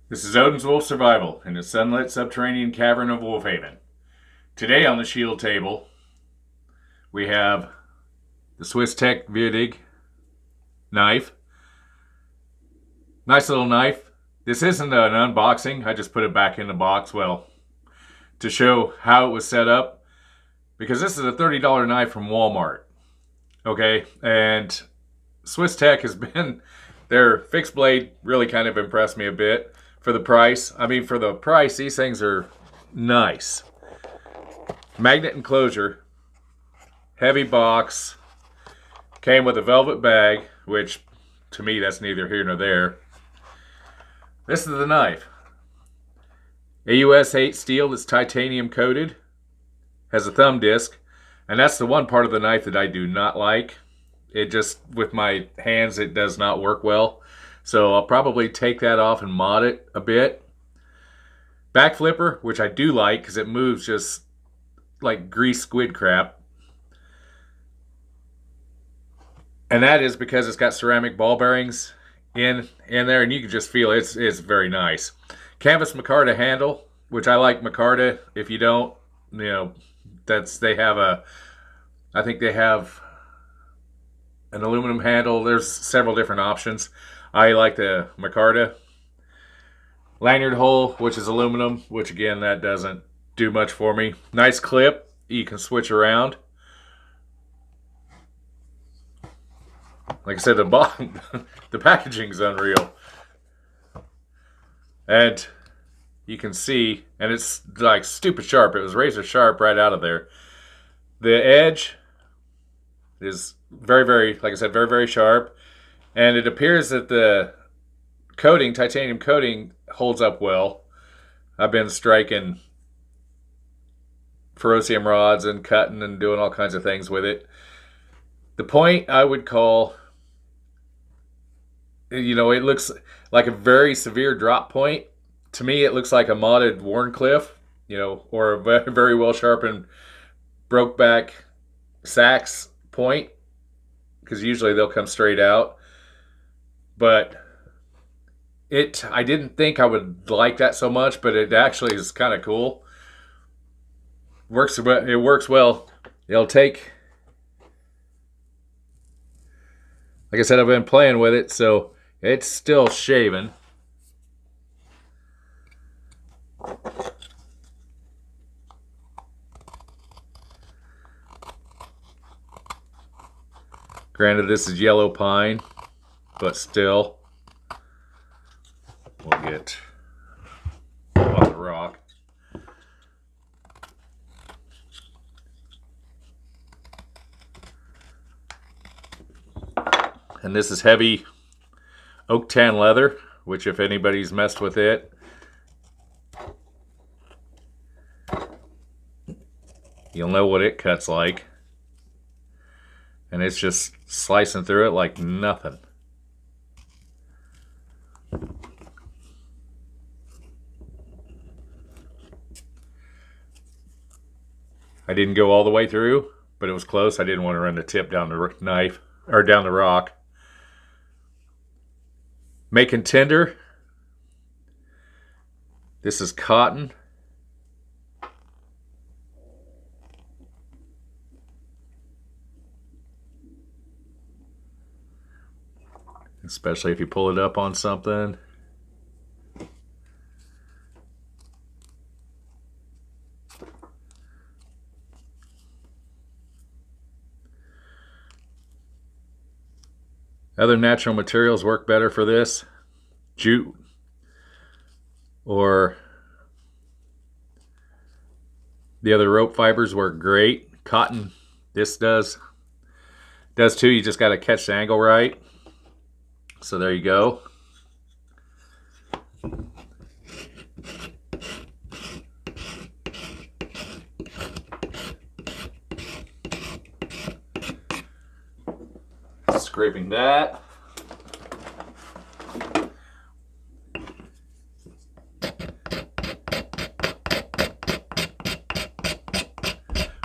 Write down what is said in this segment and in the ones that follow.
This is Odin's Wolf Survival in the sunlit subterranean cavern of Wolfhaven. Today on the shield table, we have the Swisstech Wurdig knife. Nice little knife. This isn't an unboxing. I just put it back in the box, well, to show how it was set up. Because this is a $30 knife from Walmart. Okay, and Swisstech has been, their fixed blade really kind of impressed me a bit. For the price, these things are nice. Magnet enclosure, heavy box, came with a velvet bag, which to me that's neither here nor there. This is the knife. AUS 8 steel that's titanium coated, has a thumb disc, and that's the one part of the knife that I do not like. It just, with my hands, it does not work well. So I'll probably take that off and mod it a bit. Back flipper, which I do like because it moves just like greased squid crap. And that is because it's got ceramic ball bearings in there, and you can just feel it's very nice. Canvas micarta handle, which I like micarta. If you don't, I think they have an aluminum handle. There's several different options. I like the micarta. Lanyard hole, which is aluminum, which again, that doesn't do much for me. Nice clip, you can switch around. Like I said, the packaging's unreal. And you can see, and it's like stupid sharp. It was razor sharp right out of there. The edge is very, very, like I said, very, very sharp. And it appears that the coating, titanium coating, holds up well. I've been striking ferrocium rods and cutting and doing all kinds of things with it. The point I would call, it looks like a very severe drop point. To me, it looks like a modded Warncliffe, or a very, very well sharpened Brokeback Sax point, because usually they'll come straight out. But I didn't think I would like that so much, but it actually is kind of cool. It works well. It'll take, like I said, I've been playing with it, so it's still shaving. Granted, this is yellow pine, but still, we'll get on the rock. And this is heavy oak tan leather, which if anybody's messed with it, you'll know what it cuts like. And it's just slicing through it like nothing. I didn't go all the way through, but it was close. I didn't want to run the tip down the knife, or down the rock. Making tinder. This is cotton. Especially if you pull it up on something. Other natural materials work better for this. Jute or the other rope fibers work great. Cotton, this does too. You just got to catch the angle right. So there you go. Scraping that.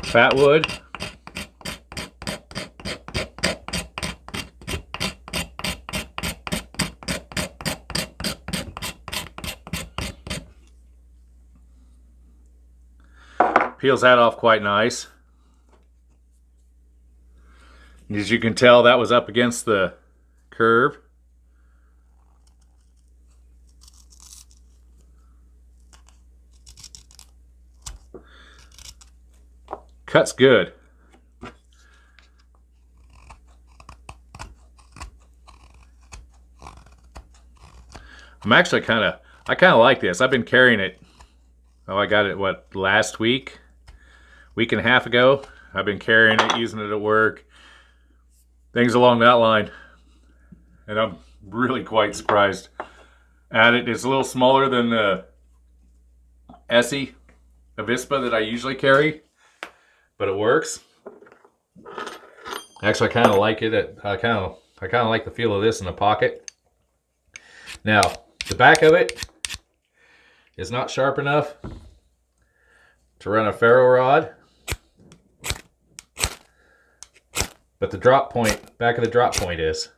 Fat wood. Peels that off quite nice. As you can tell, that was up against the curve. Cuts good. I kind of like this. I've been carrying it. Oh, I got it, what, last week? Week and a half ago. I've been carrying it, using it at work. Things along that line. And I'm really quite surprised at it. It's a little smaller than the Essie Avispa that I usually carry, but it works. Actually, I kind of like it. I kind of like the feel of this in the pocket. Now, the back of it is not sharp enough to run a ferro rod, but the drop point, back of the drop point is.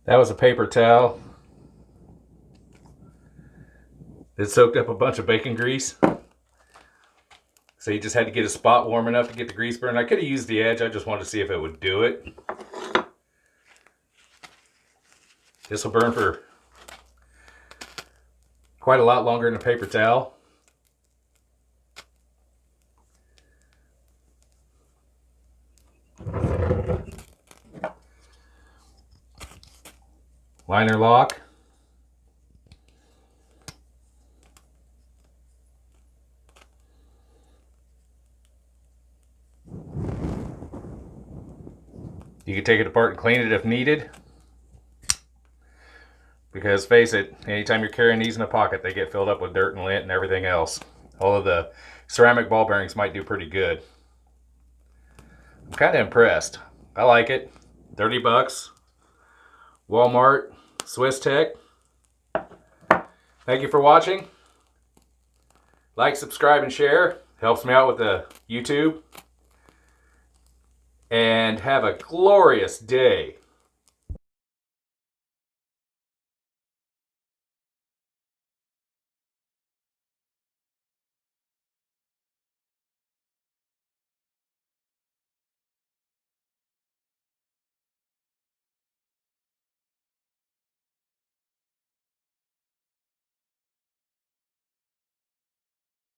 That was a paper towel. It soaked up a bunch of bacon grease. So you just had to get a spot warm enough to get the grease burned. I could have used the edge. I just wanted to see if it would do it. This will burn for quite a lot longer than a paper towel. Liner lock. You can take it apart and clean it if needed. Because face it, anytime you're carrying these in a pocket, they get filled up with dirt and lint and everything else. Although the ceramic ball bearings might do pretty good. I'm kind of impressed. I like it. 30 bucks. Walmart. Swisstech. Thank you for watching. Like, subscribe, and share. Helps me out with the YouTube. And have a glorious day.